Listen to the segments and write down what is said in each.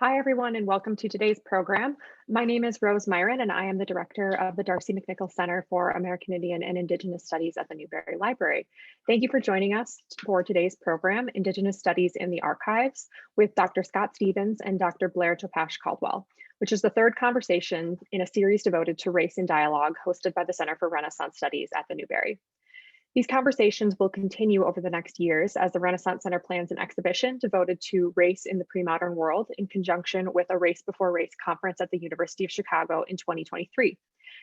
Hi, everyone, and welcome to today's program. My name is Rose Myron, and I am the director of the Darcy McNichol Center for American Indian and Indigenous Studies at the Newberry Library. Thank you for joining us for today's program, Indigenous Studies in the Archives, with Dr. Scott Stevens and Dr. Blaire Topash-Caldwell, which is the third conversation in a series devoted to race and dialogue hosted by the Center for Renaissance Studies at the Newberry. These conversations will continue over the next years as the Renaissance Center plans an exhibition devoted to race in the pre-modern world in conjunction with a Race Before Race conference at the University of Chicago in 2023.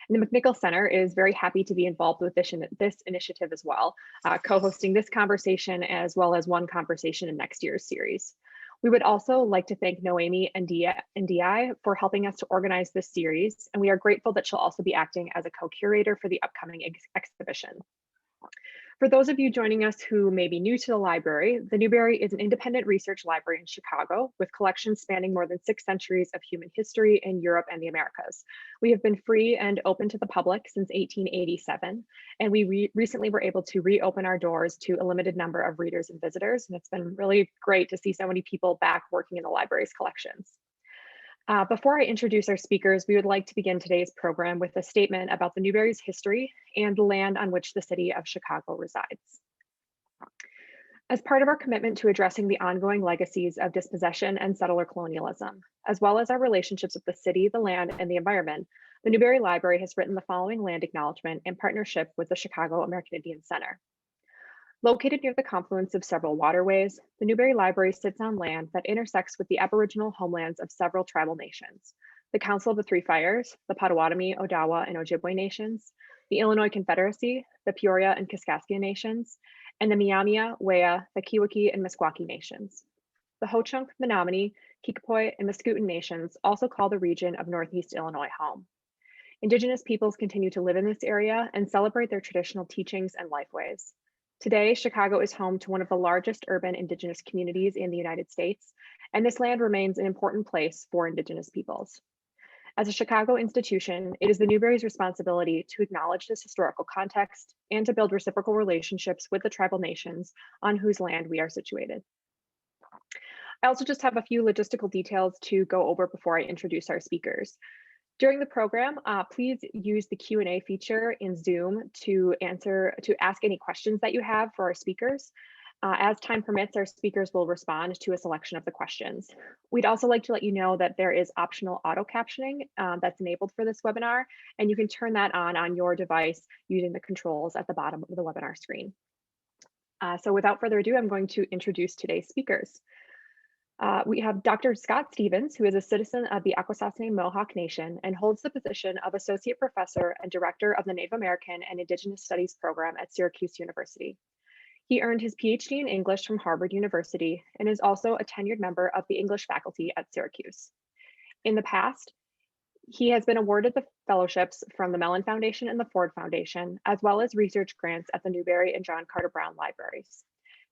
And the McNichol Center is very happy to be involved with this initiative as well, co-hosting this conversation as well as one conversation in next year's series. We would also like to thank Noemi and Di for helping us to organize this series, and we are grateful that she'll also be acting as a co-curator for the upcoming exhibition. For those of you joining us who may be new to the library, the Newberry is an independent research library in Chicago with collections spanning more than 6 centuries of human history in Europe and the Americas. We have been free and open to the public since 1887, and we recently were able to reopen our doors to a limited number of readers and visitors, and it's been really great to see so many people back working in the library's collections. Before I introduce our speakers, we would like to begin today's program with a statement about the Newberry's history and the land on which the city of Chicago resides. As part of our commitment to addressing the ongoing legacies of dispossession and settler colonialism, as well as our relationships with the city, the land, and the environment, the Newberry Library has written the following land acknowledgement in partnership with the Chicago American Indian Center. Located near the confluence of several waterways, the Newberry Library sits on land that intersects with the Aboriginal homelands of several tribal nations: the Council of the Three Fires, the Potawatomi, Odawa, and Ojibwe nations, the Illinois Confederacy, the Peoria and Kaskaskia nations, and the Miamia, Wea, the Kiwaki, and Meskwaki nations. The Ho-Chunk, Menominee, Kickapoo, and Mascoutin nations also call the region of Northeast Illinois home. Indigenous peoples continue to live in this area and celebrate their traditional teachings and lifeways. Today, Chicago is home to one of the largest urban Indigenous communities in the United States, and this land remains an important place for Indigenous peoples. As a Chicago institution, it is the Newberry's responsibility to acknowledge this historical context and to build reciprocal relationships with the tribal nations on whose land we are situated. I also just have a few logistical details to go over before I introduce our speakers. During the program, please use the Q&A feature in Zoom to ask any questions that you have for our speakers. As time permits, our speakers will respond to a selection of the questions. We'd also like to let you know that there is optional auto captioning that's enabled for this webinar, and you can turn that on your device using the controls at the bottom of the webinar screen. So without further ado, I'm going to introduce today's speakers. We have Dr. Scott Stevens, who is a citizen of the Akwesasne Mohawk Nation and holds the position of Associate Professor and Director of the Native American and Indigenous Studies program at Syracuse University. He earned his PhD in English from Harvard University and is also a tenured member of the English faculty at Syracuse. In the past, he has been awarded the fellowships from the Mellon Foundation and the Ford Foundation, as well as research grants at the Newberry and John Carter Brown libraries.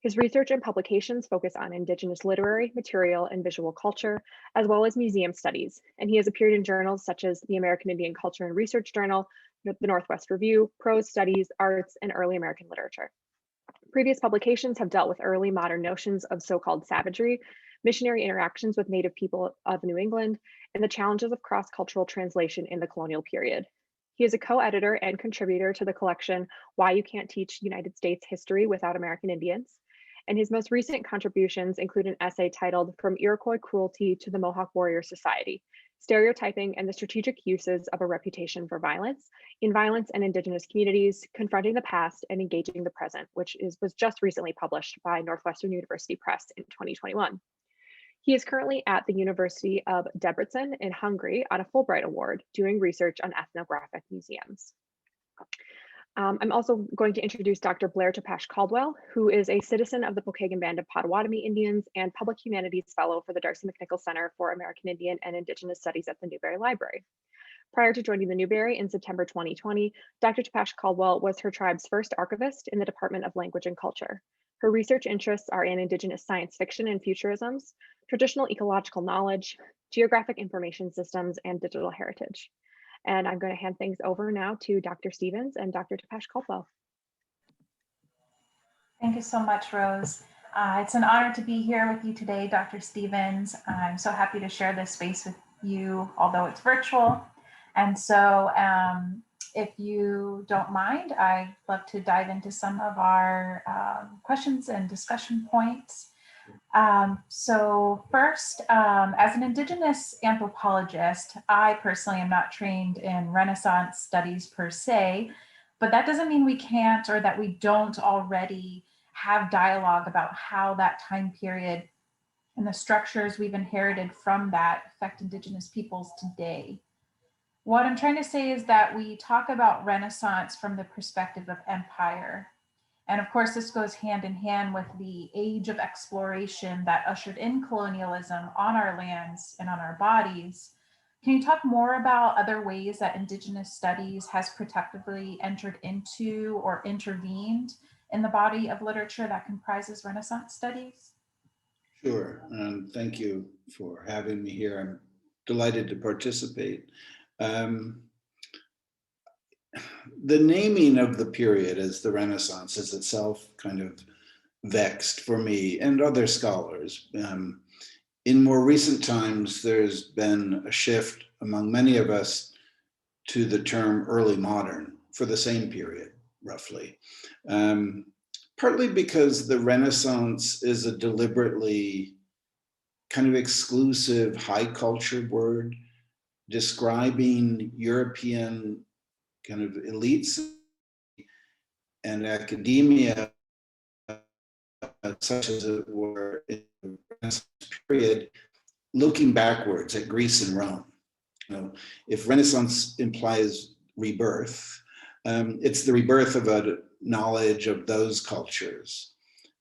His research and publications focus on Indigenous literary, material, and visual culture, as well as museum studies, and he has appeared in journals such as the American Indian Culture and Research Journal, the Northwest Review, Prose Studies, Arts, and Early American Literature. Previous publications have dealt with early modern notions of so-called savagery, missionary interactions with Native people of New England, and the challenges of cross-cultural translation in the colonial period. He is a co-editor and contributor to the collection Why You Can't Teach United States History Without American Indians, and his most recent contributions include an essay titled From Iroquois Cruelty to the Mohawk Warrior Society: Stereotyping and the Strategic Uses of a Reputation for Violence in Violence and Indigenous Communities, Confronting the Past and Engaging the Present, which was just recently published by Northwestern University Press in 2021. He is currently at the University of Debrecen in Hungary on a Fulbright Award, doing research on ethnographic museums. I'm also going to introduce Dr. Blaire Topash-Caldwell, who is a citizen of the Pokégnek Bodéwadmik Indians and Public Humanities Fellow for the Darcy McNichol Center for American Indian and Indigenous Studies at the Newberry Library. Prior to joining the Newberry in September 2020, Dr. Topash-Caldwell was her tribe's first archivist in the Department of Language and Culture. Her research interests are in Indigenous science fiction and futurisms, traditional ecological knowledge, geographic information systems, and digital heritage. And I'm going to hand things over now to Dr. Stevens and Dr. Topash-Caldwell. Thank you so much, Rose. It's an honor to be here with you today, Dr. Stevens. I'm so happy to share this space with you, although it's virtual. And so if you don't mind, I'd love to dive into some of our questions and discussion points. So first, as an Indigenous anthropologist, I personally am not trained in Renaissance studies per se, but that doesn't mean we can't or that we don't already have dialogue about how that time period and the structures we've inherited from that affect Indigenous peoples today. What I'm trying to say is that we talk about Renaissance from the perspective of empire. And of course, this goes hand in hand with the age of exploration that ushered in colonialism on our lands and on our bodies. Can you talk more about other ways that Indigenous studies has protectively entered into or intervened in the body of literature that comprises Renaissance studies? Sure, thank you for having me here. I'm delighted to participate. The naming of the period as the Renaissance is itself kind of vexed for me and other scholars. In more recent times, there's been a shift among many of us to the term early modern for the same period, roughly. Partly because the Renaissance is a deliberately kind of exclusive high culture word describing European kind of elites and academia, such as it were in the Renaissance period, looking backwards at Greece and Rome. You know, if Renaissance implies rebirth, it's the rebirth of a knowledge of those cultures.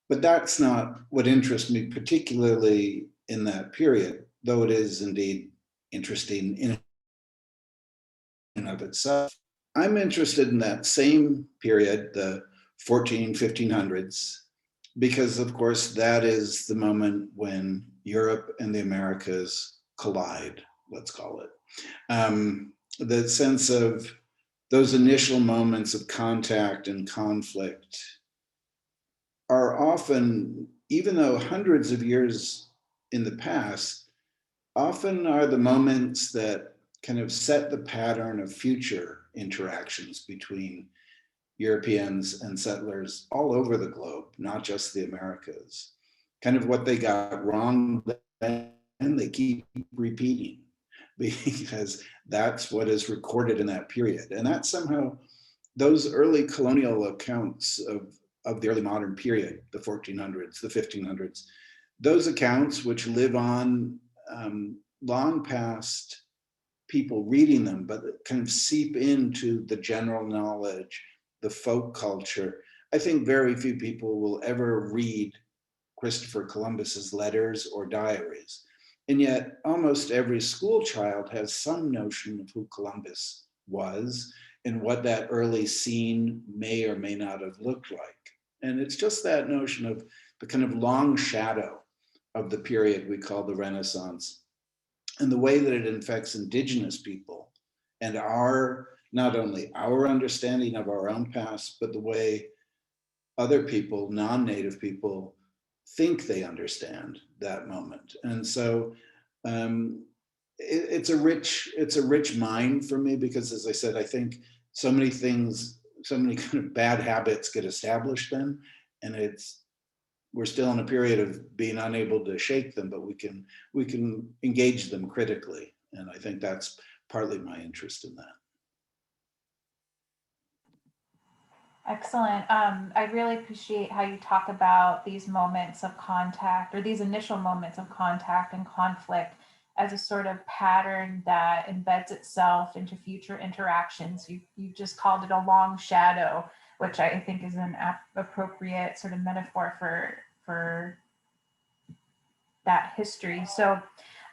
But that's not what interests me particularly in that period, though it is indeed interesting in and of itself. I'm interested in that same period, the 1500s, because of course that is the moment when Europe and the Americas collide, let's call it. The sense of those initial moments of contact and conflict are often, even though hundreds of years in the past, often are the moments that kind of set the pattern of future interactions between Europeans and settlers all over the globe, not just the Americas. Kind of what they got wrong then, they keep repeating because that's what is recorded in that period. And that somehow, those early colonial accounts of the early modern period, the 1400s, the 1500s, those accounts which live on long past people reading them, but kind of seep into the general knowledge, the folk culture. I think very few people will ever read Christopher Columbus's letters or diaries. And yet almost every school child has some notion of who Columbus was and what that early scene may or may not have looked like. And it's just that notion of the kind of long shadow of the period we call the Renaissance and the way that it infects Indigenous people and our, not only our understanding of our own past, but the way other people, non-native people, think they understand that moment. And so it's a rich mind for me because, as I said, I think so many things, so many kind of bad habits get established then, and we're still in a period of being unable to shake them, but we can engage them critically, and I think that's partly my interest in that. Excellent. I really appreciate how you talk about these moments of contact or these initial moments of contact and conflict as a sort of pattern that embeds itself into future interactions. You just called it a long shadow, which I think is an appropriate sort of metaphor for that history. So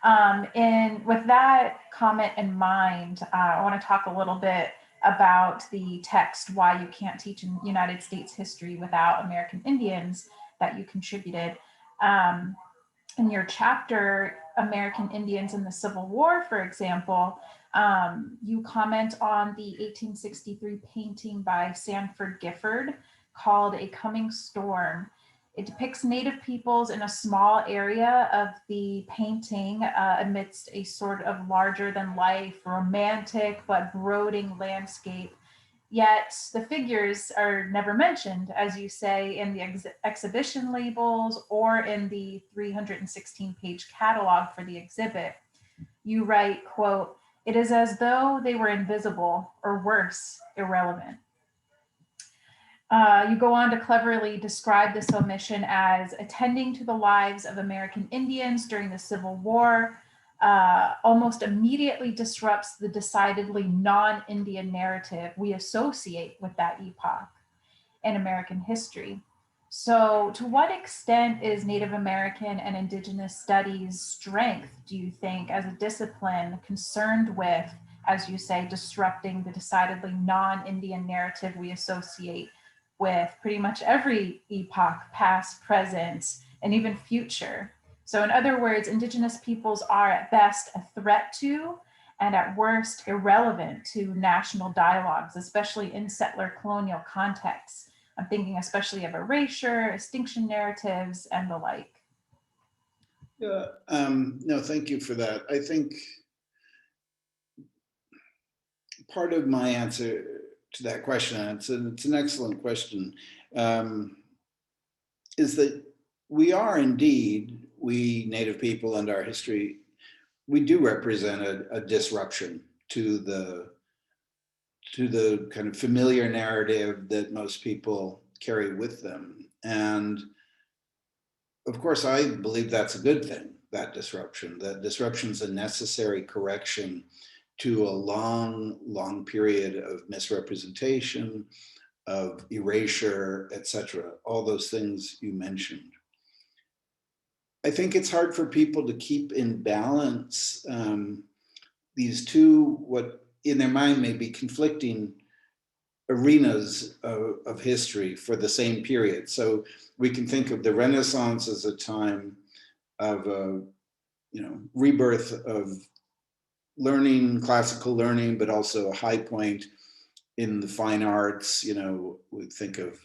with that comment in mind, I want to talk a little bit about the text, Why You Can't Teach in United States History Without American Indians, that you contributed. In your chapter, American Indians in the Civil War, for example, you comment on the 1863 painting by Sanford Gifford called A Coming Storm. It depicts Native peoples in a small area of the painting amidst a sort of larger than life, romantic but brooding landscape. Yet the figures are never mentioned, as you say, in the exhibition labels or in the 316-page catalog for the exhibit. You write, quote, "It is as though they were invisible, or worse, irrelevant." You go on to cleverly describe this omission as attending to the lives of American Indians during the Civil War, almost immediately disrupts the decidedly non-Indian narrative we associate with that epoch in American history. So to what extent is Native American and Indigenous studies strength, do you think, as a discipline concerned with, as you say, disrupting the decidedly non-Indian narrative we associate with pretty much every epoch, past, present, and even future? So in other words, Indigenous peoples are at best a threat to, and at worst irrelevant to, national dialogues, especially in settler colonial contexts. I'm thinking especially of erasure, extinction narratives, and the like. Yeah, no, thank you for that. I think part of my answer to that question, and it's an excellent question, is that we are indeed, we Native people and our history, we do represent a disruption to the kind of familiar narrative that most people carry with them. And of course, I believe that's a good thing, that disruption. That disruption is a necessary correction to a long, long period of misrepresentation, of erasure, etc. All those things you mentioned. I think it's hard for people to keep in balance these two, what in their mind may be conflicting arenas of history for the same period. So we can think of the Renaissance as a time of rebirth of learning, classical learning, but also a high point in the fine arts. We think of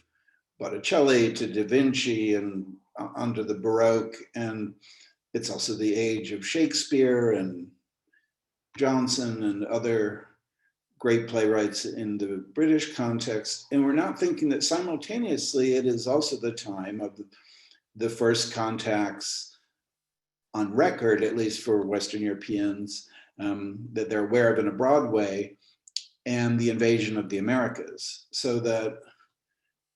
Botticelli to Da Vinci and under the Baroque, and it's also the age of Shakespeare and Johnson and other great playwrights in the British context. And we're not thinking that simultaneously it is also the time of the first contacts on record, at least for Western Europeans, that they're aware of in a broad way, and the invasion of the Americas. So that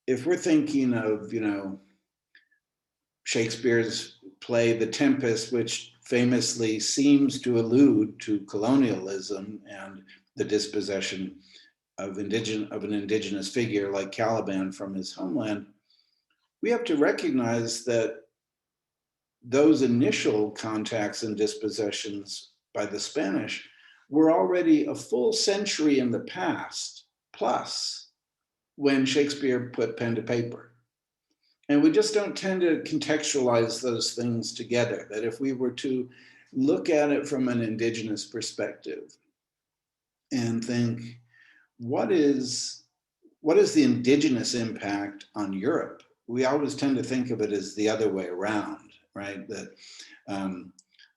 if we're thinking of, Shakespeare's play, The Tempest, which famously seems to allude to colonialism and the dispossession of an indigenous figure like Caliban from his homeland, we have to recognize that those initial contacts and dispossessions by the Spanish were already a full century in the past, plus when Shakespeare put pen to paper. And we just don't tend to contextualize those things together, that if we were to look at it from an indigenous perspective and think, what is the indigenous impact on Europe? We always tend to think of it as the other way around, right? That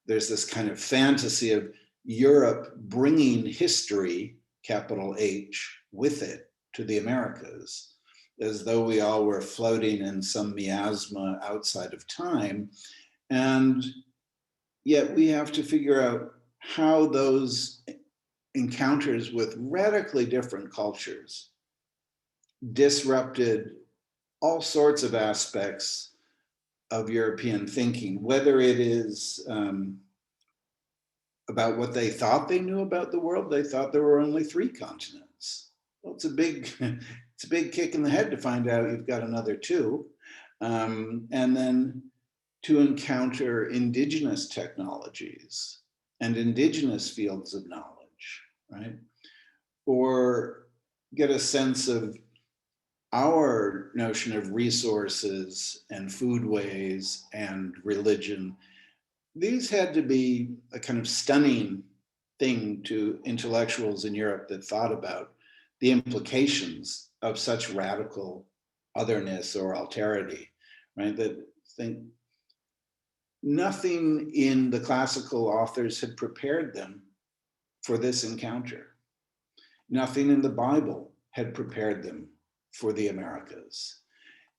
there's this kind of fantasy of Europe bringing history, capital H, with it to the Americas, as though we all were floating in some miasma outside of time. And yet we have to figure out how those encounters with radically different cultures disrupted all sorts of aspects of European thinking, whether it is about what they thought they knew about the world. They thought there were only 3 continents. Well, it's a big kick in the head to find out you've got another 2. And then to encounter indigenous technologies and indigenous fields of knowledge, right? Or get a sense of our notion of resources and foodways and religion. These had to be a kind of stunning thing to intellectuals in Europe that thought about the implications of such radical otherness or alterity right? That think nothing in the classical authors had prepared them for this encounter. Nothing in the Bible had prepared them for the Americas.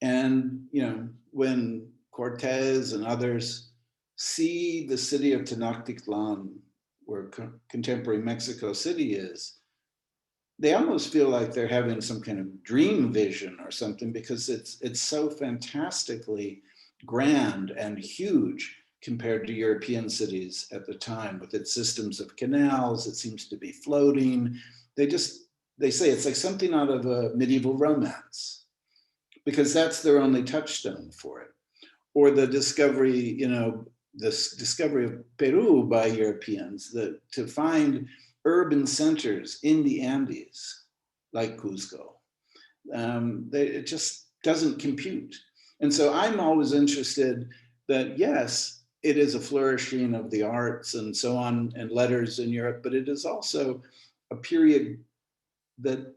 And, you know, when Cortez and others see the city of Tenochtitlan, where contemporary Mexico City is, they almost feel like they're having some kind of dream vision or something, because it's so fantastically grand and huge compared to European cities at the time, with its systems of canals. It seems to be floating. They say it's like something out of a medieval romance, because that's their only touchstone for it. Or the discovery, you know, this discovery of Peru by Europeans, to find urban centers in the Andes, like Cusco. It just doesn't compute. And so I'm always interested that, yes, it is a flourishing of the arts and so on, and letters in Europe, but it is also a period that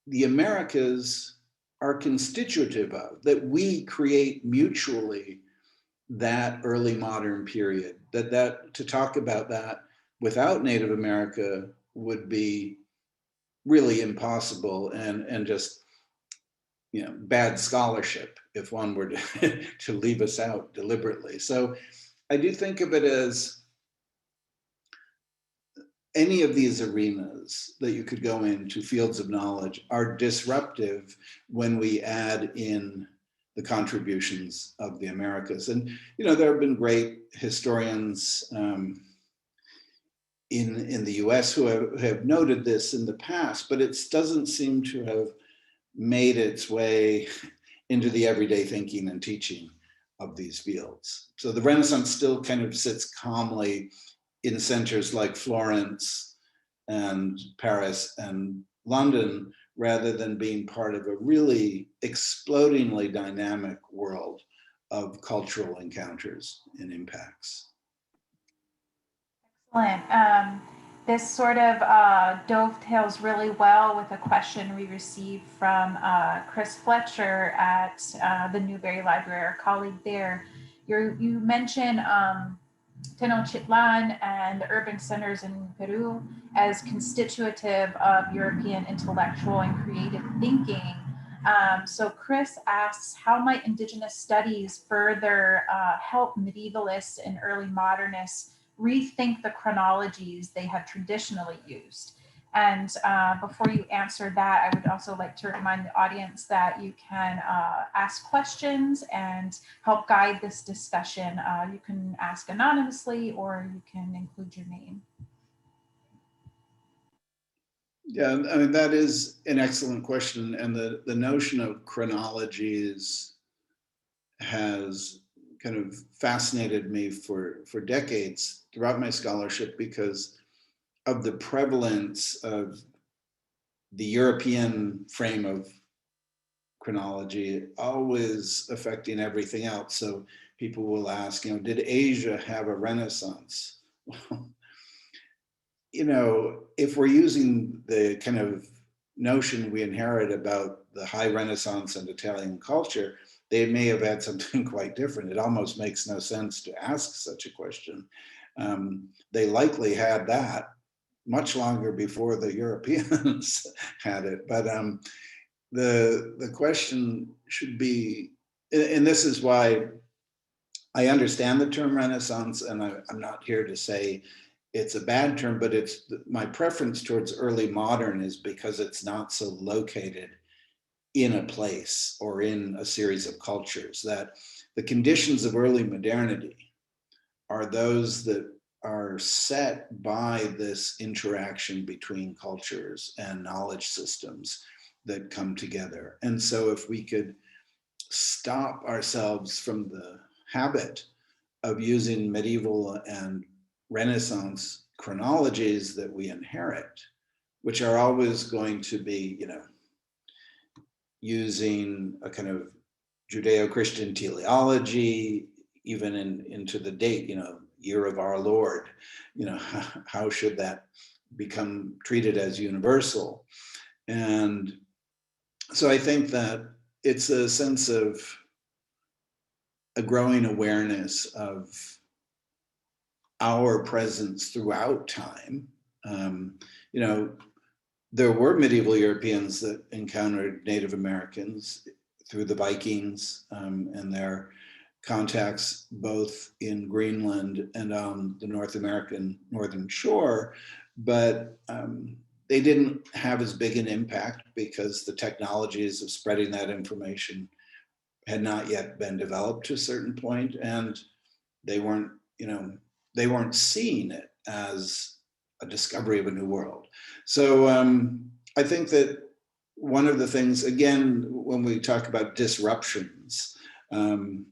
the Americas are constitutive of, that we create mutually that early modern period, that to talk about that without Native America would be really impossible, and just, you know, bad scholarship if one were to leave us out deliberately. So I do think of it as any of these arenas that you could go into, fields of knowledge, are disruptive when we add in the contributions of the Americas. And, you know, there have been great historians in the US who have noted this in the past, but it doesn't seem to have made its way into the everyday thinking and teaching of these fields. So the Renaissance still kind of sits calmly in centers like Florence and Paris and London, rather than being part of a really explodingly dynamic world of cultural encounters and impacts. Excellent. This sort of dovetails really well with a question we received from Chris Fletcher at the Newberry Library, our colleague there. You mentioned Tenochtitlan and the urban centers in Peru as constitutive of European intellectual and creative thinking. So Chris asks, how might Indigenous studies further help medievalists and early modernists rethink the chronologies they have traditionally used? And before you answer that, I would also like to remind the audience that you can ask questions and help guide this discussion. You can ask anonymously, or you can include your name. Yeah, I mean, that is an excellent question. And the notion of chronologies has kind of fascinated me for decades throughout my scholarship, because of the prevalence of the European frame of chronology always affecting everything else. So people will ask, you know, did Asia have a Renaissance? You know, if we're using the kind of notion we inherit about the high Renaissance and Italian culture, they may have had something quite different. It almost makes no sense to ask such a question. They likely had that much longer before the Europeans had it. But the question should be, and this is why I understand the term Renaissance, and I'm not here to say it's a bad term, but it's my preference towards early modern is because it's not so located in a place or in a series of cultures. That the conditions of early modernity are those that are set by this interaction between cultures and knowledge systems that come together. And so if we could stop ourselves from the habit of using medieval and Renaissance chronologies that we inherit, which are always going to be, you know, using a kind of Judeo-Christian teleology, even into the date, you know, year of our Lord, you know, how should that become treated as universal? And so I think that it's a sense of a growing awareness of our presence throughout time. You know, there were medieval Europeans that encountered Native Americans through the Vikings and their contacts both in Greenland and on the North American northern shore, but they didn't have as big an impact because the technologies of spreading that information had not yet been developed to a certain point, and they weren't, you know, they weren't seeing it as a discovery of a new world. So I think that one of the things, again, when we talk about disruptions, the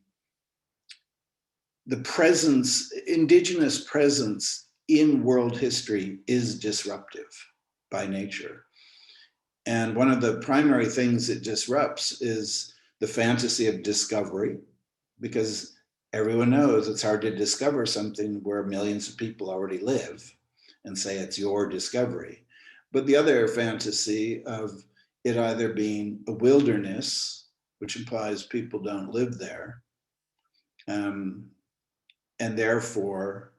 presence, Indigenous presence in world history is disruptive by nature. And one of the primary things it disrupts is the fantasy of discovery, because everyone knows it's hard to discover something where millions of people already live and say it's your discovery. But the other fantasy of it either being a wilderness, which implies people don't live there, and therefore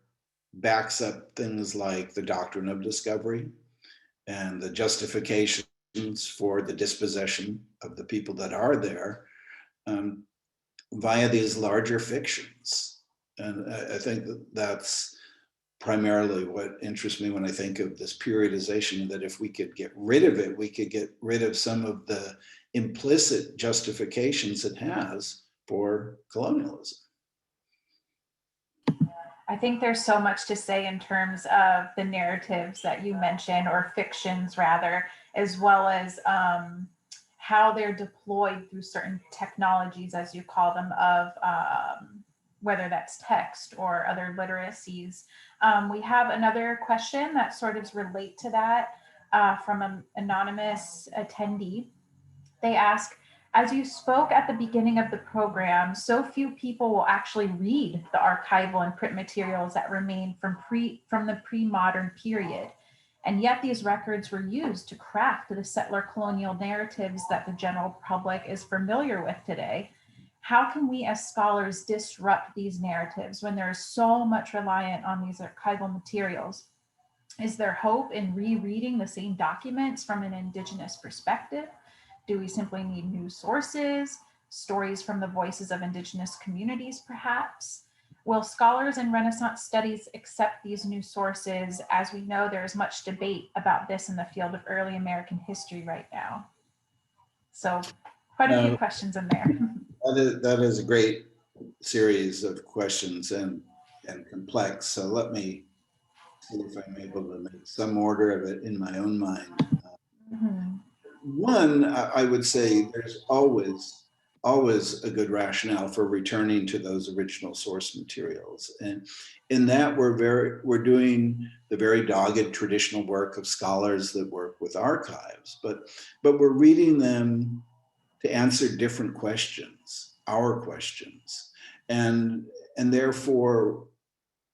backs up things like the doctrine of discovery and the justifications for the dispossession of the people that are there via these larger fictions. And I think that that's primarily what interests me when I think of this periodization, that if we could get rid of it, we could get rid of some of the implicit justifications it has for colonialism. I think there's so much to say in terms of the narratives that you mentioned, or fictions rather, as well as how they're deployed through certain technologies, as you call them, of whether that's text or other literacies. We have another question that sort of relate to that from an anonymous attendee. They ask, as you spoke at the beginning of the program, so few people will actually read the archival and print materials that remain from the pre-modern period. And yet these records were used to craft the settler colonial narratives that the general public is familiar with today. How can we as scholars disrupt these narratives when there is so much reliant on these archival materials? Is there hope in rereading the same documents from an Indigenous perspective? Do we simply need new sources, stories from the voices of Indigenous communities, perhaps? Will scholars in Renaissance studies accept these new sources? As we know, there is much debate about this in the field of early American history right now. So quite a few questions in there. That is a great series of questions and complex. So let me see if I'm able to make some order of it in my own mind. One, I would say there's always a good rationale for returning to those original source materials. And in that we're doing the very dogged traditional work of scholars that work with archives, but we're reading them to answer different questions, our questions. And therefore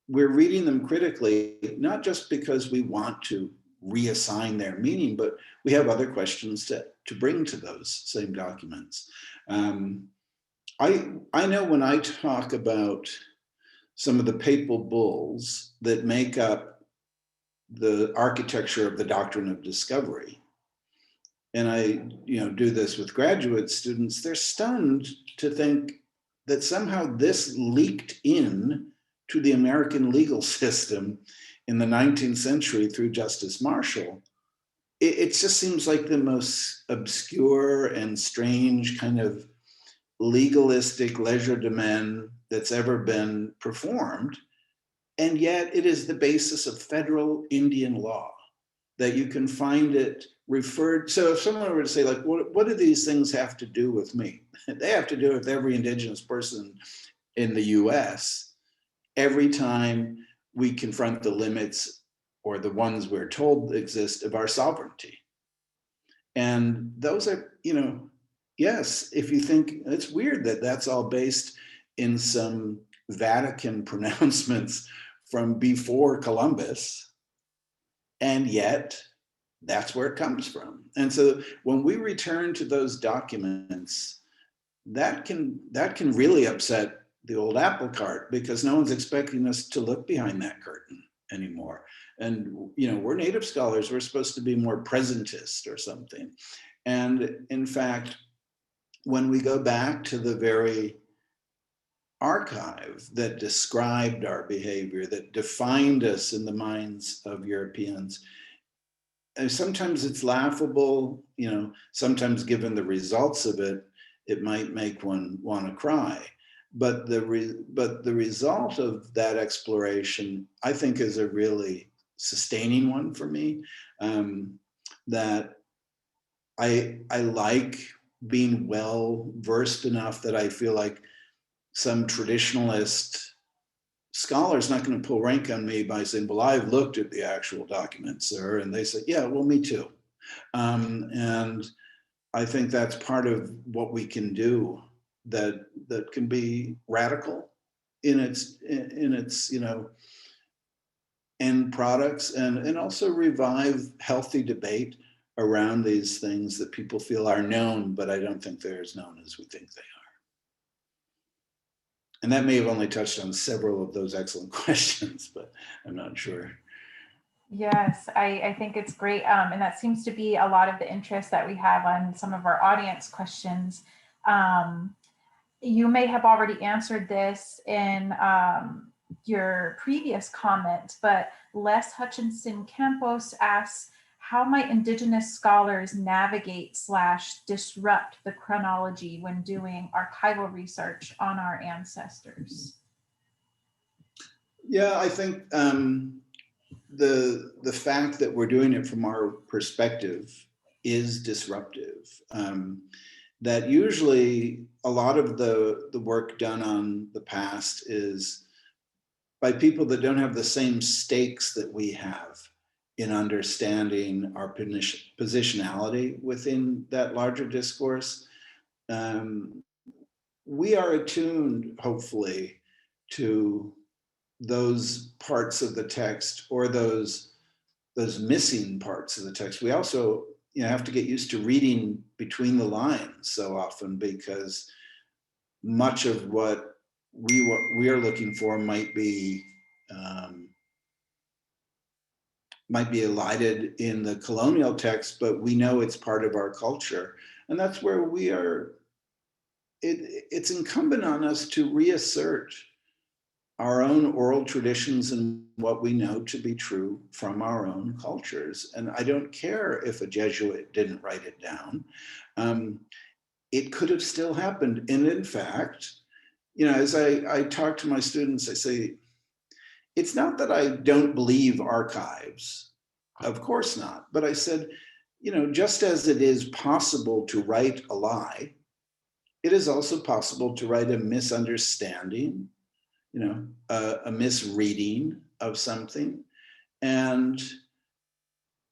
we're reading them critically, not just because we want to reassign their meaning, but we have other questions to bring to those same documents. I know when I talk about some of the papal bulls that make up the architecture of the doctrine of discovery, and I do this with graduate students, they're stunned to think that somehow this leaked in to the American legal system in the 19th century through Justice Marshall. It just seems like the most obscure and strange kind of legalistic legerdemain that's ever been performed. And yet it is the basis of federal Indian law, that you can find it referred. So if someone were to say, like, what do these things have to do with me? They have to do with every Indigenous person in the US every time we confront the limits, or the ones we're told exist, of our sovereignty. And those are, yes, if you think, it's weird that that's all based in some Vatican pronouncements from before Columbus, and yet that's where it comes from. And so when we return to those documents, that can really upset the old apple cart, because no one's expecting us to look behind that curtain anymore. And, you know, we're Native scholars, we're supposed to be more presentist or something. And in fact, when we go back to the very archive that described our behavior, that defined us in the minds of Europeans, and sometimes it's laughable, you know, sometimes given the results of it, it might make one want to cry. But the result of that exploration, I think, is a really sustaining one for me. That I like being well versed enough that I feel like some traditionalist scholar is not going to pull rank on me by saying, well, I've looked at the actual documents, sir. And they say, yeah, well, me too. And I think that's part of what we can do that can be radical in its you know, end products, and also revive healthy debate around these things that people feel are known, but I don't think they're as known as we think they are. And that may have only touched on several of those excellent questions, but I'm not sure. Yes, I think it's great. And that seems to be a lot of the interest that we have on some of our audience questions. You may have already answered this in your previous comment, but Les Hutchinson Campos asks, how might Indigenous scholars navigate / disrupt the chronology when doing archival research on our ancestors? Yeah, I think the fact that we're doing it from our perspective is disruptive. That usually a lot of the work done on the past is by people that don't have the same stakes that we have in understanding our positionality within that larger discourse. We are attuned, hopefully, to those parts of the text or those missing parts of the text. We also, you know, have to get used to reading between the lines so often, because much of what we are looking for might be elided in the colonial text, but we know it's part of our culture. And that's where we are, it's incumbent on us to reassert our own oral traditions and what we know to be true from our own cultures. And I don't care if a Jesuit didn't write it down. It could have still happened. And in fact, you know, as I talk to my students, I say, it's not that I don't believe archives, of course not. But I said, you know, just as it is possible to write a lie, it is also possible to write a misunderstanding, you know, a misreading of something. And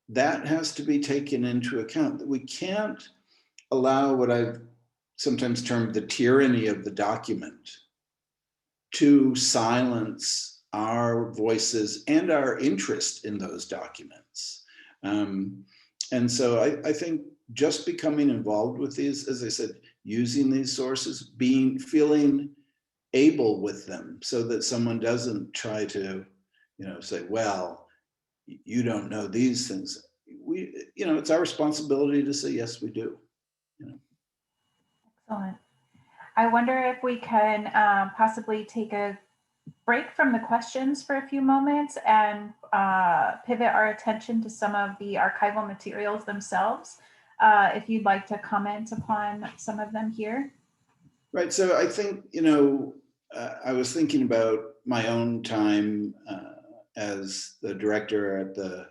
that has to be taken into account. That we can't allow what I've sometimes termed the tyranny of the document to silence our voices and our interest in those documents. And so I think just becoming involved with these, as I said, using these sources, feeling able with them, so that someone doesn't try to, you know, say, well, you don't know these things. You know, it's our responsibility to say, yes, we do. You know. Excellent. I wonder if we can possibly take a break from the questions for a few moments and pivot our attention to some of the archival materials themselves. If you'd like to comment upon some of them here. Right, so I think, you know, I was thinking about my own time as the director at the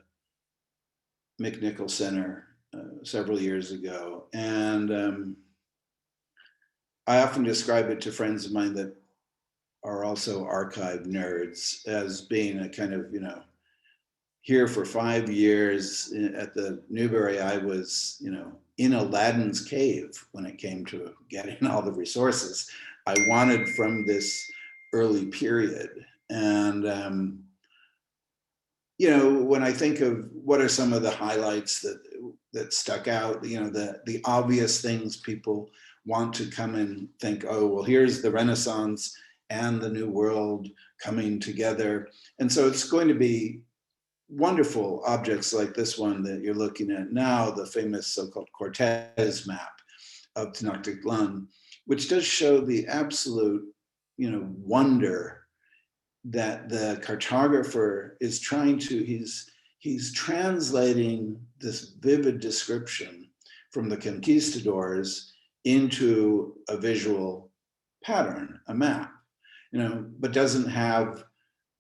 McNichol Center several years ago. And I often describe it to friends of mine that are also archive nerds as being a kind of, you know, here for 5 years at the Newberry, I was, you know, in Aladdin's cave when it came to getting all the resources I wanted from this early period. And, you know, when I think of what are some of the highlights that stuck out, you know, the obvious things people want to come and think, oh, well, here's the Renaissance and the New World coming together. And so it's going to be wonderful objects like this one that you're looking at now, the famous so-called Cortez map of Tenochtitlan, which does show the absolute, wonder that the cartographer is trying to, he's translating this vivid description from the conquistadors into a visual pattern, a map, but doesn't have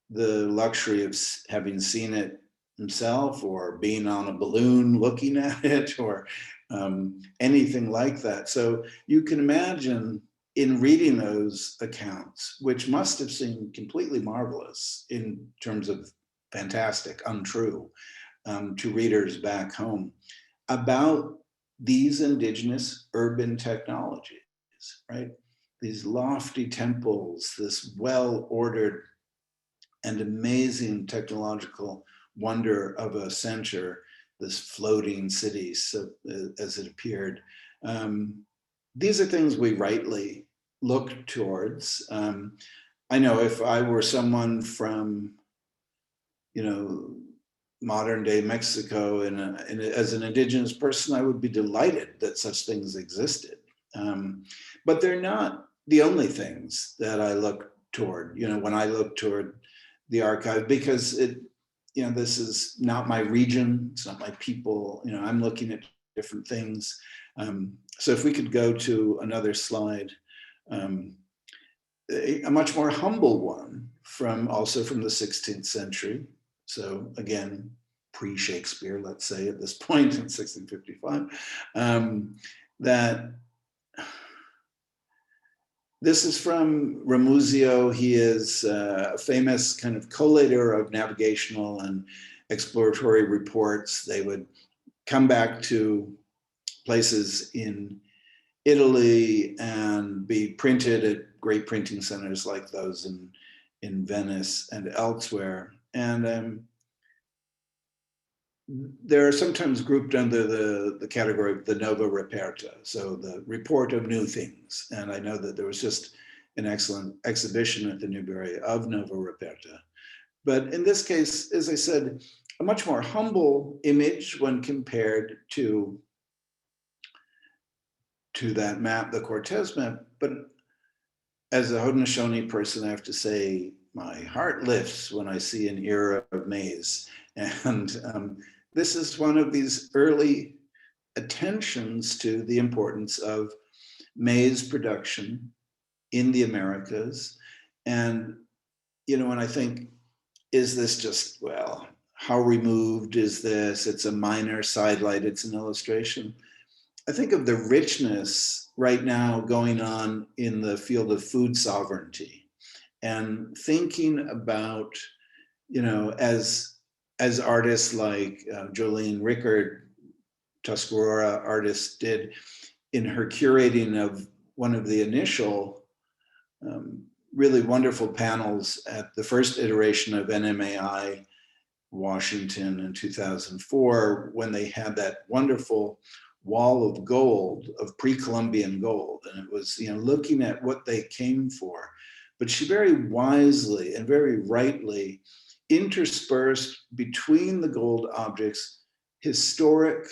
the luxury of having seen it himself or being on a balloon looking at it or anything like that. So you can imagine in reading those accounts, which must have seemed completely marvelous in terms of fantastic, untrue, to readers back home, about these indigenous urban technologies, right? These lofty temples, this well-ordered and amazing technological wonder of a center, this floating city, so, as it appeared. These are things we rightly look towards. I know if I were someone from, modern day Mexico as an indigenous person, I would be delighted that such things existed. But they're not the only things that I look toward, when I look toward the archive, because this is not my region, it's not my people, I'm looking at different things. So if we could go to another slide, a much more humble one also from the 16th century. So again, pre-Shakespeare, let's say at this point in 1655, that this is from Ramuzio. He is a famous kind of collator of navigational and exploratory reports. They would come back to places in Italy and be printed at great printing centers like those in Venice and elsewhere. And they're sometimes grouped under the category of the Nova Reperta, so the report of new things. And I know that there was just an excellent exhibition at the Newberry of Nova Reperta. But in this case, as I said, a much more humble image when compared to that map, the Cortez map. But as a Haudenosaunee person, I have to say, my heart lifts when I see an era of maize. And this is one of these early attentions to the importance of maize production in the Americas. And, when I think, is this just, well, how removed is this? It's a minor sidelight, it's an illustration. I think of the richness right now going on in the field of food sovereignty, and thinking about, as artists like Jolene Rickard, Tuscarora artist, did in her curating of one of the initial really wonderful panels at the first iteration of NMAI Washington in 2004, when they had that wonderful wall of gold, of pre-Columbian gold. And it was, looking at what they came for. But she very wisely and very rightly interspersed between the gold objects historic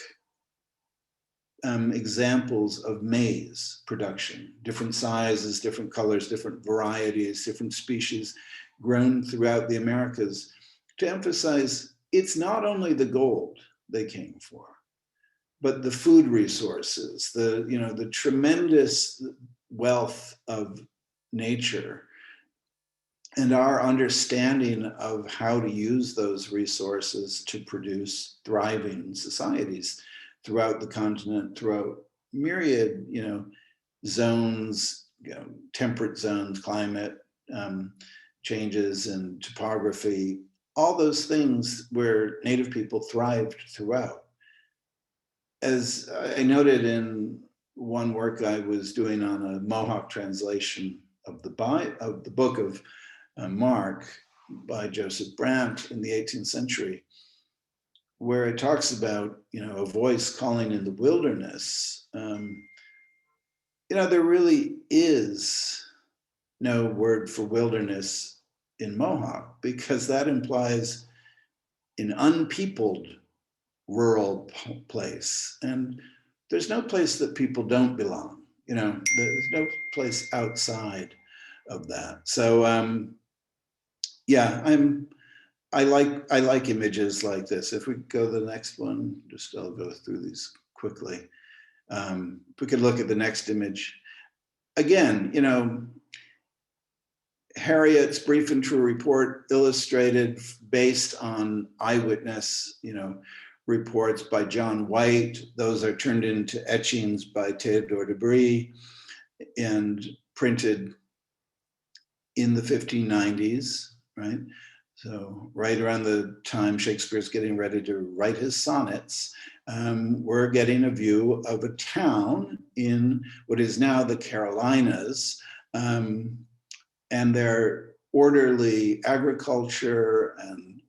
examples of maize production, different sizes, different colors, different varieties, different species grown throughout the Americas, to emphasize it's not only the gold they came for, but the food resources, the tremendous wealth of nature, and our understanding of how to use those resources to produce thriving societies throughout the continent, throughout myriad, zones, temperate zones, climate changes and topography, all those things where Native people thrived throughout. As I noted in one work I was doing on a Mohawk translation of the book of Mark by Joseph Brandt in the 18th century, where it talks about, a voice calling in the wilderness. There really is no word for wilderness in Mohawk, because that implies an unpeopled rural place. And there's no place that people don't belong. There's no place outside of that. So yeah, I like images like this. If we go to the next one, I'll go through these quickly. If we could look at the next image. Again, Harriet's brief and true report, illustrated based on eyewitness, reports by John White. Those are turned into etchings by Theodore de Brie and printed in the 1590s, right? So right around the time Shakespeare's getting ready to write his sonnets, we're getting a view of a town in what is now the Carolinas, and their orderly agriculture and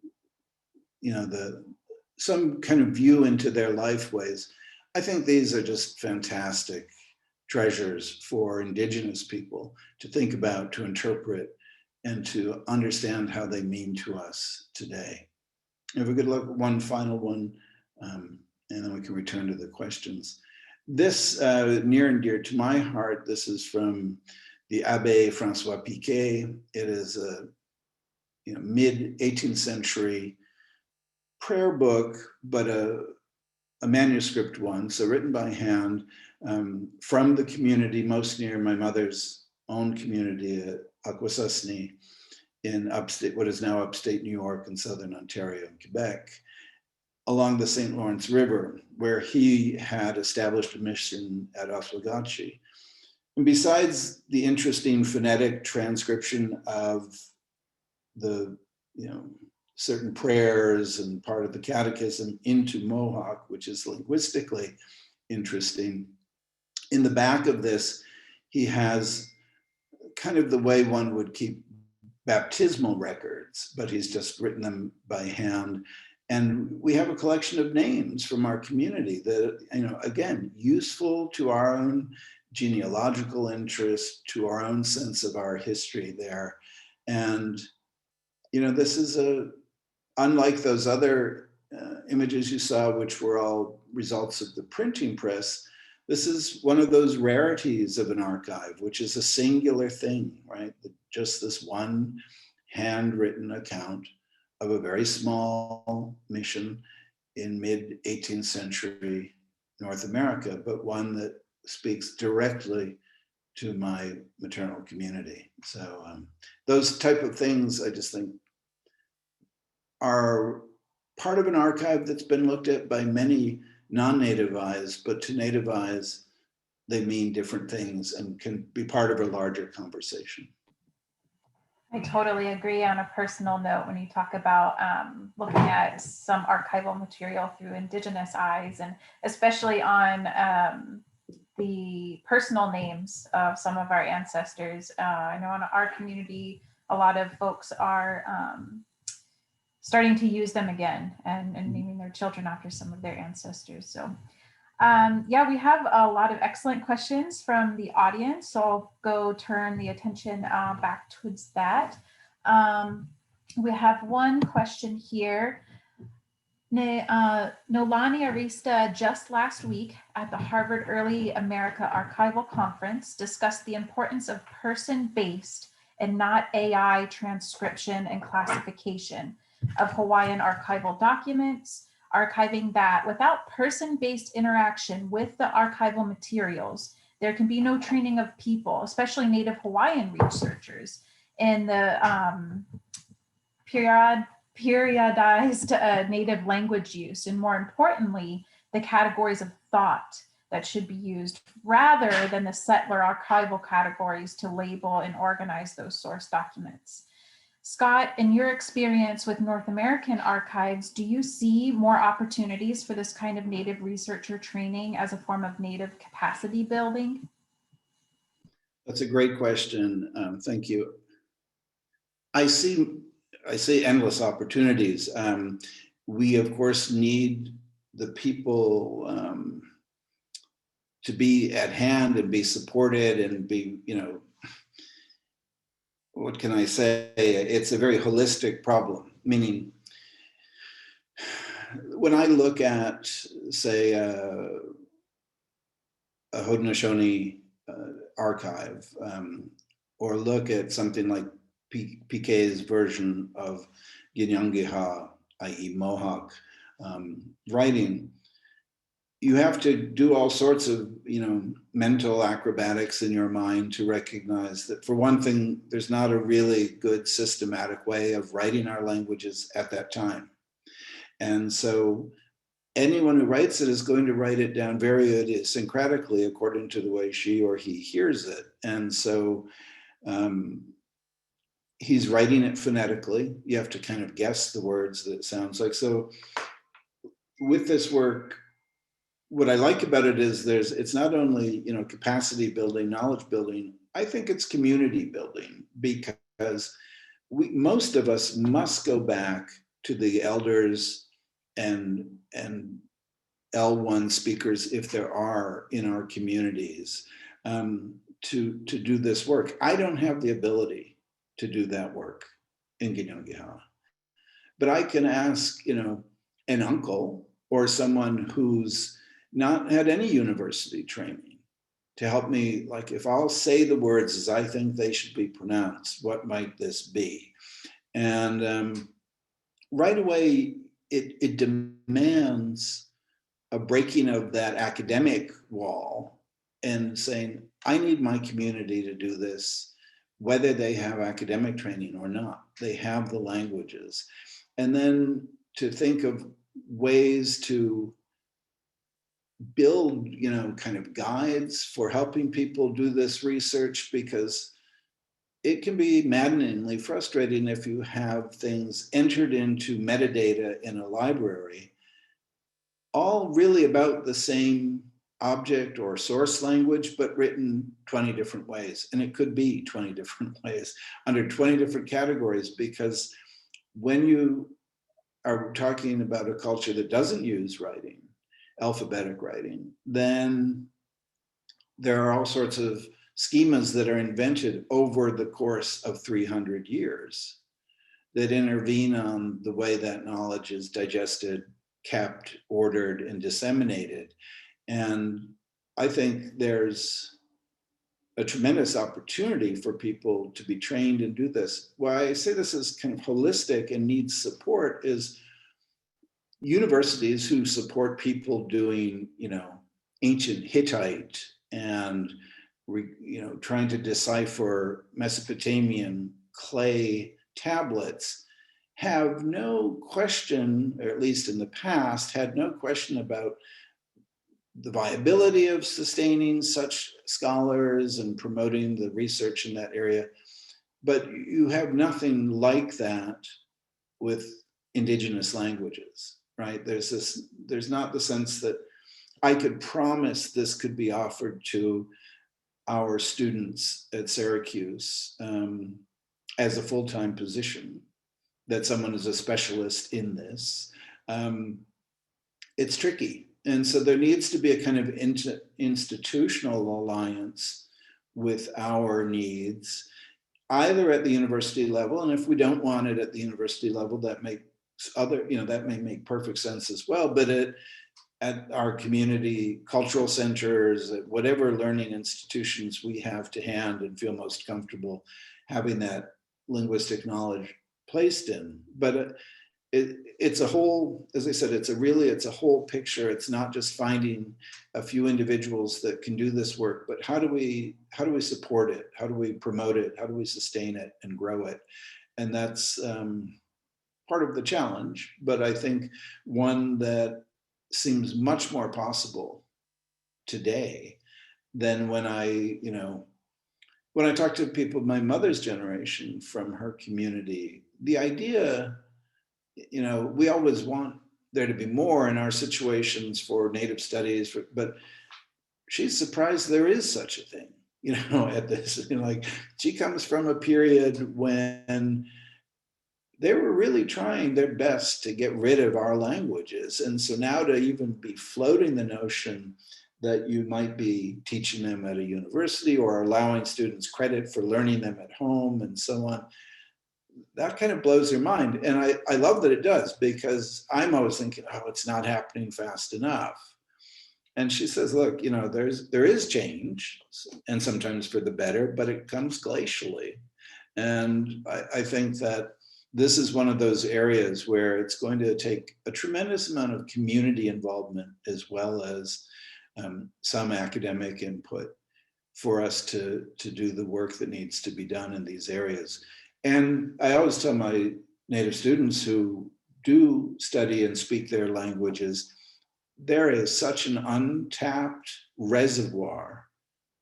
some kind of view into their lifeways. I think these are just fantastic treasures for Indigenous people to think about, to interpret, and to understand how they mean to us today. If we could look at one final one, and then we can return to the questions. This, near and dear to my heart, this is from the Abbé Francois Piquet. It is a mid-18th century prayer book, but a manuscript one, so written by hand, from the community most near my mother's own community at Akwesasne in upstate, what is now upstate New York and southern Ontario and Quebec, along the St. Lawrence River, where he had established a mission at Oswegatchie. And besides the interesting phonetic transcription of the, certain prayers and part of the catechism into Mohawk, which is linguistically interesting, in the back of this, he has kind of the way one would keep baptismal records, but he's just written them by hand. And we have a collection of names from our community that, again, useful to our own genealogical interest, to our own sense of our history there. And, this is unlike those other images you saw, which were all results of the printing press, this is one of those rarities of an archive, which is a singular thing, right? Just this one handwritten account of a very small mission in mid-18th century North America, but one that speaks directly to my maternal community. So those type of things, I just think, are part of an archive that's been looked at by many non-native eyes, but to native eyes, they mean different things and can be part of a larger conversation. I totally agree. On a personal note, when you talk about looking at some archival material through Indigenous eyes, and especially on the personal names of some of our ancestors, I know in our community, a lot of folks are starting to use them again and naming their children after some of their ancestors. So yeah, we have a lot of excellent questions from the audience. So I'll go turn the attention back towards that. We have one question here. Nolani Arista just last week at the Harvard Early America Archival Conference discussed the importance of person-based and not AI transcription and classification of Hawaiian archival documents, archiving that without person-based interaction with the archival materials, there can be no training of people, especially Native Hawaiian researchers, in the periodized Native language use, and more importantly, the categories of thought that should be used rather than the settler archival categories to label and organize those source documents. Scott, in your experience with North American archives, do you see more opportunities for this kind of Native researcher training as a form of Native capacity building? That's a great question. Thank you. I see endless opportunities. We, of course, need the people to be at hand and be supported and be, what can I say? It's a very holistic problem, meaning when I look at, say, a Haudenosaunee archive, or look at something like Piquet's version of Ginyangiha, i.e. Mohawk writing, you have to do all sorts of, mental acrobatics in your mind to recognize that, for one thing, there's not a really good systematic way of writing our languages at that time. And so anyone who writes it is going to write it down very idiosyncratically according to the way she or he hears it. And so he's writing it phonetically. You have to kind of guess the words that it sounds like. So with this work, what I like about it is it's not only, capacity building, knowledge building, I think it's community building, because most of us must go back to the elders and L1 speakers, if there are in our communities, to do this work. I don't have the ability to do that work in Ginyangiha, but I can ask, an uncle or someone who's not had any university training to help me. Like, if I'll say the words as I think they should be pronounced, what might this be? And right away, it demands a breaking of that academic wall and saying, I need my community to do this, whether they have academic training or not. They have the languages. And then to think of ways to build, kind of guides for helping people do this research, because it can be maddeningly frustrating if you have things entered into metadata in a library, all really about the same object or source language, but written 20 different ways. And it could be 20 different ways under 20 different categories, because when you are talking about a culture that doesn't use writing, alphabetic writing, then there are all sorts of schemas that are invented over the course of 300 years that intervene on the way that knowledge is digested, kept, ordered, and disseminated. And I think there's a tremendous opportunity for people to be trained and do this. Why I say this is kind of holistic and needs support is universities who support people doing, ancient Hittite and, trying to decipher Mesopotamian clay tablets have no question, or at least in the past, had no question about the viability of sustaining such scholars and promoting the research in that area. But you have nothing like that with Indigenous languages, right? There's not the sense that I could promise this could be offered to our students at Syracuse as a full-time position, that someone is a specialist in this. It's tricky. And so there needs to be a kind of institutional alliance with our needs, either at the university level, and if we don't want it at the university level, that makes that may make perfect sense as well, but at our community cultural centers, at whatever learning institutions we have to hand and feel most comfortable having that linguistic knowledge placed in. But it's a whole, as I said, it's a whole picture. It's not just finding a few individuals that can do this work, but how do we support it? How do we promote it? How do we sustain it and grow it? And that's part of the challenge, but I think one that seems much more possible today than when I talk to people of my mother's generation from her community. The idea, we always want there to be more in our situations for Native studies, but she's surprised there is such a thing, at this. Like, she comes from a period when they were really trying their best to get rid of our languages. And so now to even be floating the notion that you might be teaching them at a university or allowing students credit for learning them at home and so on. That kind of blows your mind. And I love that it does, because I'm always thinking, oh, it's not happening fast enough. And she says, look, you know, there is change, and sometimes for the better, but it comes glacially. And I think that this is one of those areas where it's going to take a tremendous amount of community involvement, as well as some academic input, for us to do the work that needs to be done in these areas. And I always tell my Native students who do study and speak their languages, there is such an untapped reservoir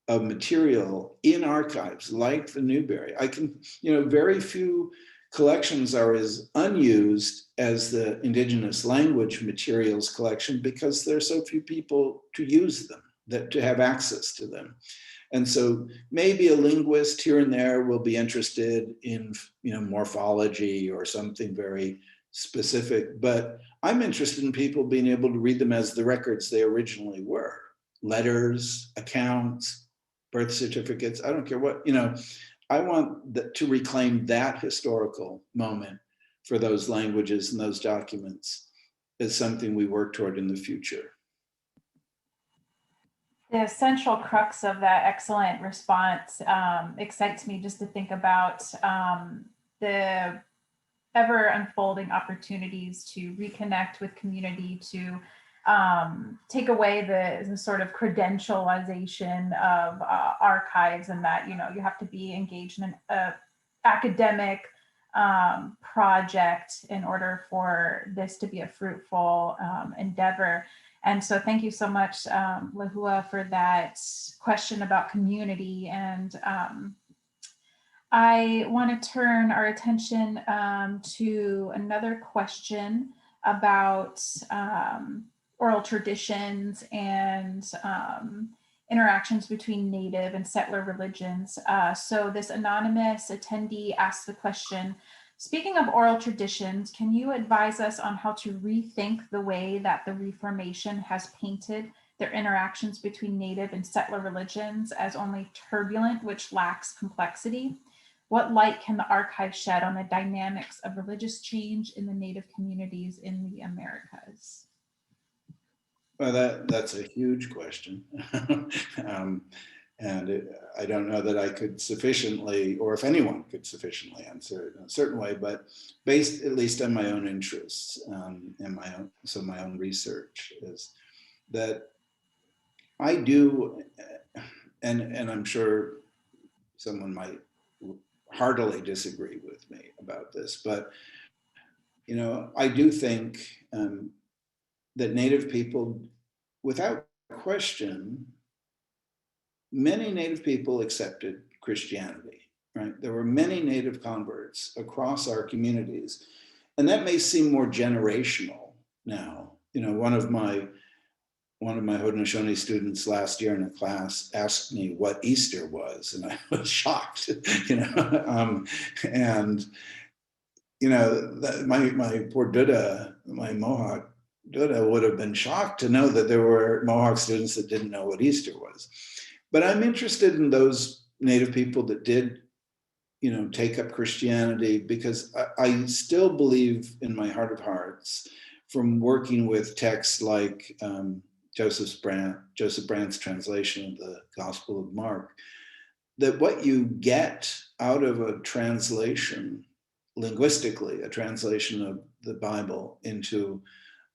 of material in archives like the Newberry. I can, you know, very few collections are as unused as the Indigenous language materials collection, because there are so few people to use them, that to have access to them. And so maybe a linguist here and there will be interested in, you know, morphology or something very specific, but I'm interested in people being able to read them as the records they originally were: letters, accounts, birth certificates. I don't care what, you know, I want to reclaim that historical moment for those languages and those documents as something we work toward in the future. The central crux of that excellent response excites me just to think about the ever unfolding opportunities to reconnect with community, to take away the sort of credentialization of archives, and that, you know, you have to be engaged in an academic project in order for this to be a fruitful endeavor. And so thank you so much, Lahua, for that question about community. And I want to turn our attention to another question about oral traditions and interactions between Native and settler religions. So this anonymous attendee asked the question, speaking of oral traditions, can you advise us on how to rethink the way that the Reformation has painted their interactions between Native and settler religions as only turbulent, which lacks complexity? What light can the archive shed on the dynamics of religious change in the Native communities in the Americas? Well, that's a huge question. I don't know that I could sufficiently, or if anyone could sufficiently answer it in a certain way, but based at least on my own interests and my own research, is that I do, and I'm sure someone might heartily disagree with me about this, but you know, I do think that Native people, without question, many Native people accepted Christianity, right? There were many Native converts across our communities, and that may seem more generational now. You know, one of my Haudenosaunee students last year in a class asked me what Easter was, and I was shocked, you know, and you know, my poor Duda, my Mohawk Duda, would have been shocked to know that there were Mohawk students that didn't know what Easter was. But I'm interested in those Native people that did, you know, take up Christianity, because I still believe in my heart of hearts, from working with texts like Joseph Brandt's translation of the Gospel of Mark, that what you get out of a translation, linguistically, a translation of the Bible into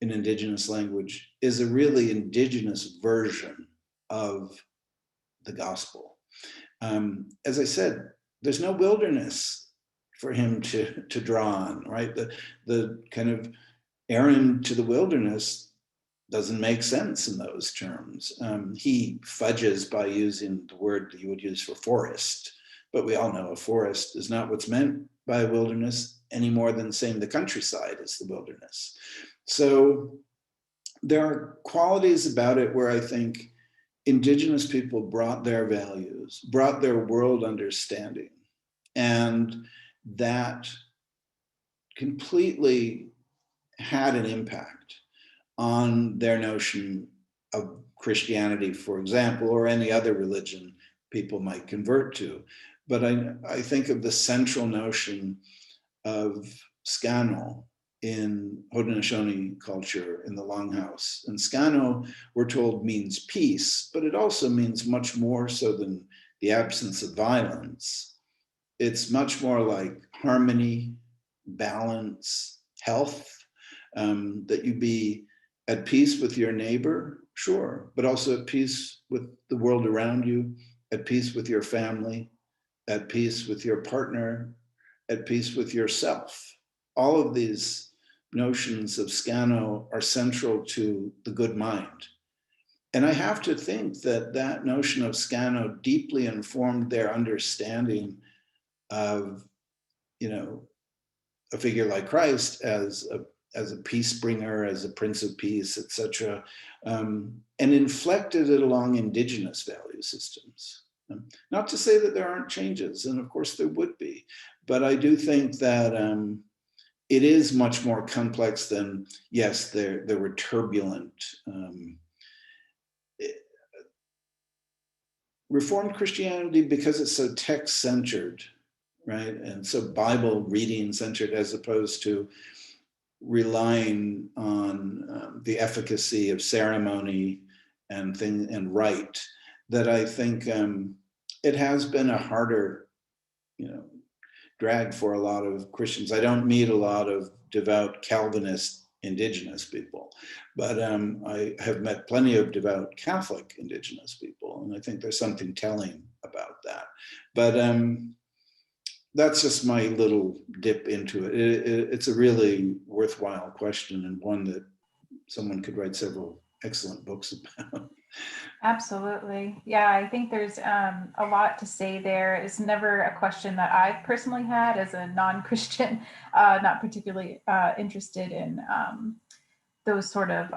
an Indigenous language, is a really Indigenous version of the gospel. As I said, there's no wilderness for him to draw on, right? The kind of errand to the wilderness doesn't make sense in those terms. He fudges by using the word that you would use for forest, but we all know a forest is not what's meant by a wilderness any more than saying the countryside is the wilderness. So there are qualities about it where I think Indigenous people brought their values, brought their world understanding, and that completely had an impact on their notion of Christianity, for example, or any other religion people might convert to. But I think of the central notion of Scano in Haudenosaunee culture in the Longhouse. And Scano, we're told, means peace, but it also means much more so than the absence of violence. It's much more like harmony, balance, health, that you be at peace with your neighbor, sure, but also at peace with the world around you, at peace with your family, at peace with your partner, at peace with yourself. All of these notions of Scano are central to the good mind. And I have to think that that notion of Scano deeply informed their understanding of, you know, a figure like Christ as a peace bringer, as a prince of peace, etc., and inflected it along indigenous value systems. Not to say that there aren't changes, and of course there would be, but I do think that it is much more complex than, yes, there were turbulent. Reformed Christianity, because it's so text-centered, right, and so Bible reading-centered, as opposed to relying on the efficacy of ceremony and rite, that I think it has been a harder, you know, drag for a lot of Christians. I don't meet a lot of devout Calvinist Indigenous people, but I have met plenty of devout Catholic Indigenous people, and I think there's something telling about that. But that's just my little dip into it. It's a really worthwhile question, and one that someone could write several excellent books about. Absolutely. Yeah, I think there's a lot to say there. It's never a question that I've personally had as a non-Christian, not particularly interested in those sort of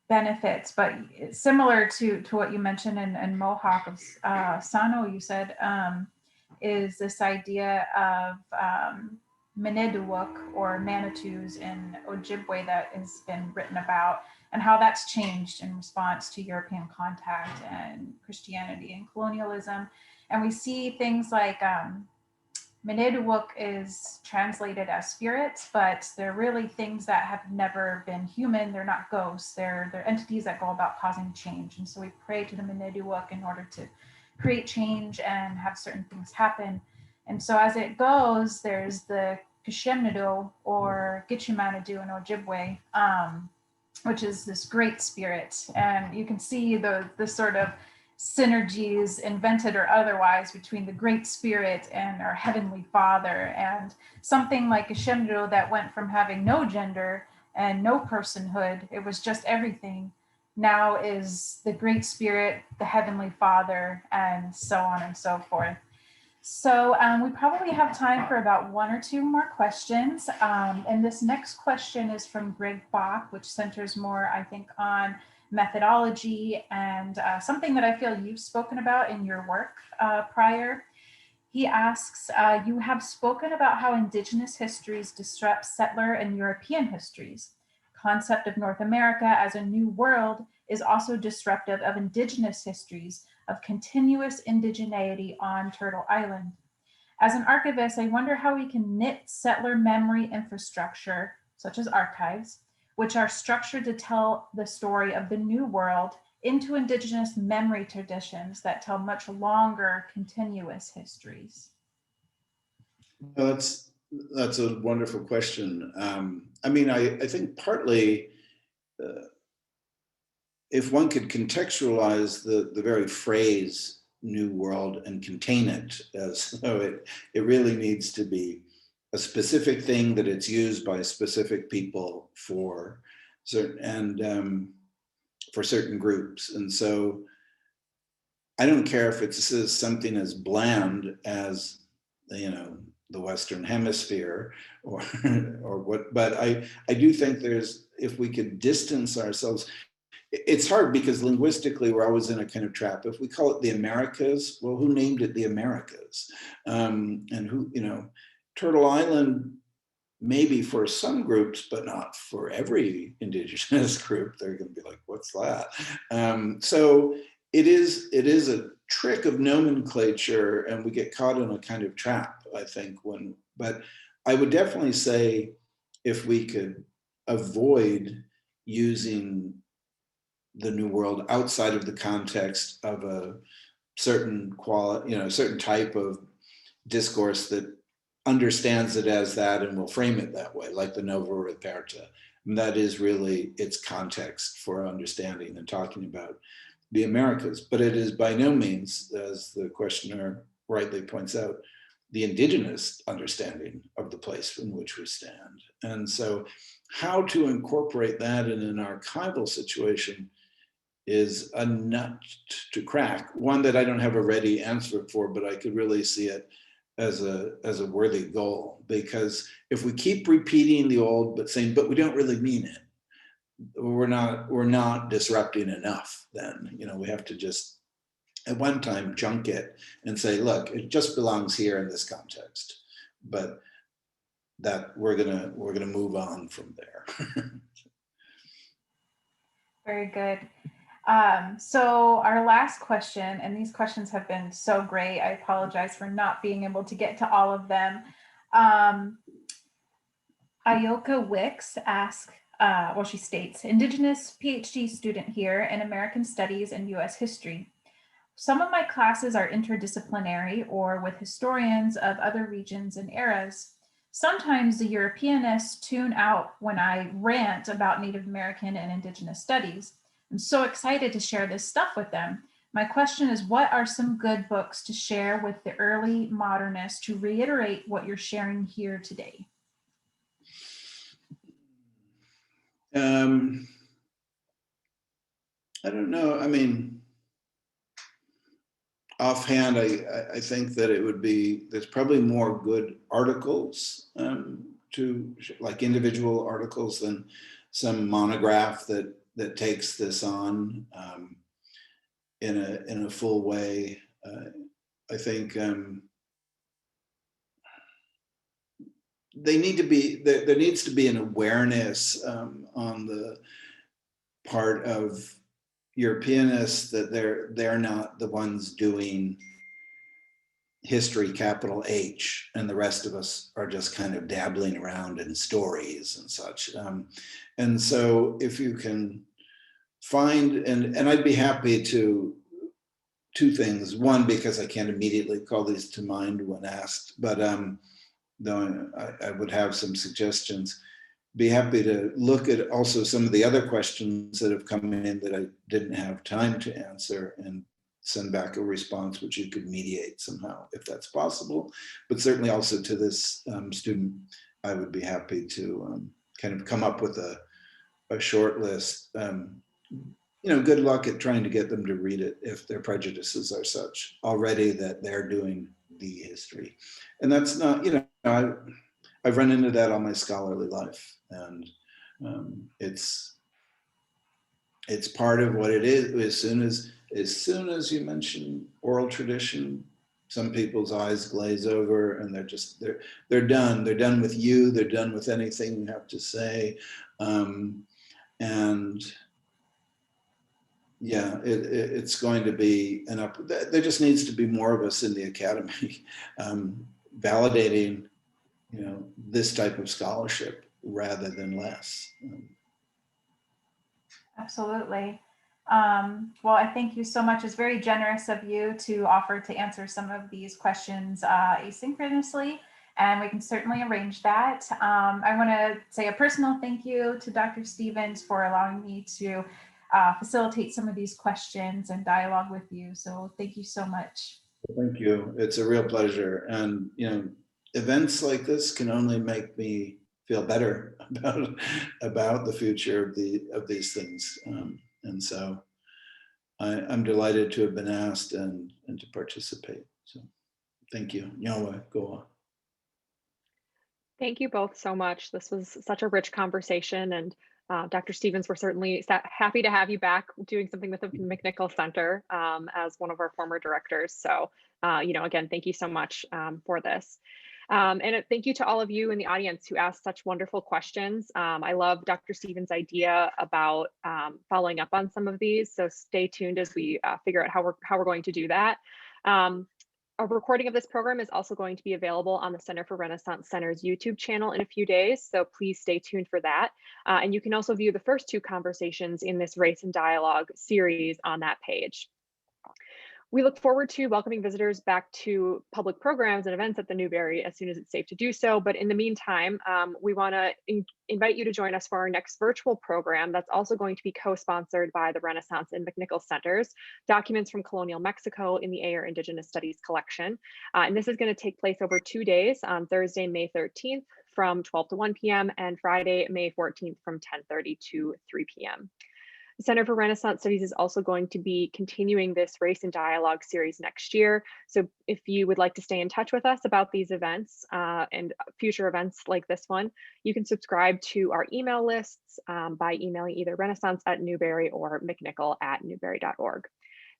benefits, but similar to what you mentioned in Mohawk of Sano, you said, is this idea of Meneduwuk or Manitous in Ojibwe that has been written about, and how that's changed in response to European contact and Christianity and colonialism. And we see things like Meneduwuk is translated as spirits, but they're really things that have never been human. They're not ghosts. They're entities that go about causing change. And so we pray to the Meneduwuk in order to create change and have certain things happen. And so as it goes, there's the Kishemnido or Gichimanadu in Ojibwe, which is this great spirit. And you can see the sort of synergies, invented or otherwise, between the great spirit and our heavenly father. And something like Kishemnido that went from having no gender and no personhood, it was just everything, now is the great spirit, the heavenly father, and so on and so forth. So we probably have time for about one or two more questions. And this next question is from Greg Bach, which centers more, I think, on methodology and something that I feel you've spoken about in your work prior. He asks, you have spoken about how Indigenous histories disrupt settler and European histories. Concept of North America as a new world is also disruptive of Indigenous histories of continuous indigeneity on Turtle Island. As an archivist, I wonder how we can knit settler memory infrastructure, such as archives, which are structured to tell the story of the New World, into Indigenous memory traditions that tell much longer continuous histories. Well, that's a wonderful question. I mean, I think partly, if one could contextualize the very phrase New World and contain it as though it really needs to be a specific thing that it's used by specific people for certain for certain groups. And so I don't care if it says something as bland as, you know, the Western Hemisphere or what, but I do think there's, if we could distance ourselves, it's hard because linguistically we're always in a kind of trap. If we call it the Americas, well, who named it the Americas? And who, you know, Turtle Island maybe for some groups, but not for every Indigenous group. They're going to be like, what's that? So it is a trick of nomenclature, and we get caught in a kind of trap, I think, but I would definitely say if we could avoid using the New World outside of the context of a certain quality, certain type of discourse that understands it as that and will frame it that way, like the Nova Reperta. And that is really its context for understanding and talking about the Americas. But it is by no means, as the questioner rightly points out, the Indigenous understanding of the place in which we stand. And so how to incorporate that in an archival situation is a nut to crack, one that I don't have a ready answer for, but I could really see it as a worthy goal. Because if we keep repeating the old but saying, but we don't really mean it, we're not disrupting enough. Then we have to just at one time junk it and say, look, it just belongs here in this context, but that we're gonna move on from there. Very good. So our last question, and these questions have been so great. I apologize for not being able to get to all of them. Ayoka Wicks asks, she states, Indigenous PhD student here in American Studies and US History. Some of my classes are interdisciplinary or with historians of other regions and eras. Sometimes the Europeanists tune out when I rant about Native American and Indigenous studies. I'm so excited to share this stuff with them. My question is, what are some good books to share with the early modernists to reiterate what you're sharing here today? I don't know. I mean, offhand, I think that there's probably more good articles to like individual articles than some monograph that takes this on in a full way. I think there needs to be an awareness on the part of Europeanists that they're not the ones doing history, capital H, and the rest of us are just kind of dabbling around in stories and such. And so if you can find, and I'd be happy to, two things. One, because I can't immediately call these to mind when asked, but though I would have some suggestions. Be happy to look at also some of the other questions that have come in that I didn't have time to answer and send back a response which you could mediate somehow if that's possible. But certainly also to this student, I would be happy to kind of come up with a short list. Good luck at trying to get them to read it if their prejudices are such already that they're doing the history. And that's not, I've run into that all my scholarly life, and it's part of what it is. As soon as you mention oral tradition, some people's eyes glaze over, and they're done. They're done with you. They're done with anything you have to say, and yeah, it's going to be there just needs to be more of us in the academy validating this type of scholarship rather than less. Absolutely. Well, I thank you so much. It's very generous of you to offer to answer some of these questions asynchronously, and we can certainly arrange that. I want to say a personal thank you to Dr. Stevens for allowing me to facilitate some of these questions and dialogue with you. So thank you so much. Thank you. It's a real pleasure. And, events like this can only make me feel better about the future of these things. And so I'm delighted to have been asked and to participate. So thank you. Nyawa, go on. Thank you both so much. This was such a rich conversation, and Dr. Stevens, we're certainly happy to have you back doing something with the McNichol Center as one of our former directors. So, again, thank you so much for this. And thank you to all of you in the audience who asked such wonderful questions. I love Dr. Stevens' idea about following up on some of these. So stay tuned as we figure out how we're going to do that. A recording of this program is also going to be available on the Center for Renaissance Center's YouTube channel in a few days, so please stay tuned for that. And you can also view the first two conversations in this Race and Dialogue series on that page. We look forward to welcoming visitors back to public programs and events at the Newberry as soon as it's safe to do so. But in the meantime, we want to invite you to join us for our next virtual program that's also going to be co-sponsored by the Renaissance and McNichol Centers, Documents from Colonial Mexico in the Ayer Indigenous Studies Collection. And this is going to take place over 2 days on Thursday, May 13th from 12 to 1 p.m. and Friday, May 14th from 10:30 to 3 p.m. The Center for Renaissance Studies is also going to be continuing this Race and Dialogue series next year. So if you would like to stay in touch with us about these events and future events like this one, you can subscribe to our email lists by emailing either renaissance@newberry or mcnichol@newberry.org.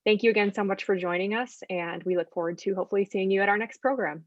Thank you again so much for joining us, and we look forward to hopefully seeing you at our next program.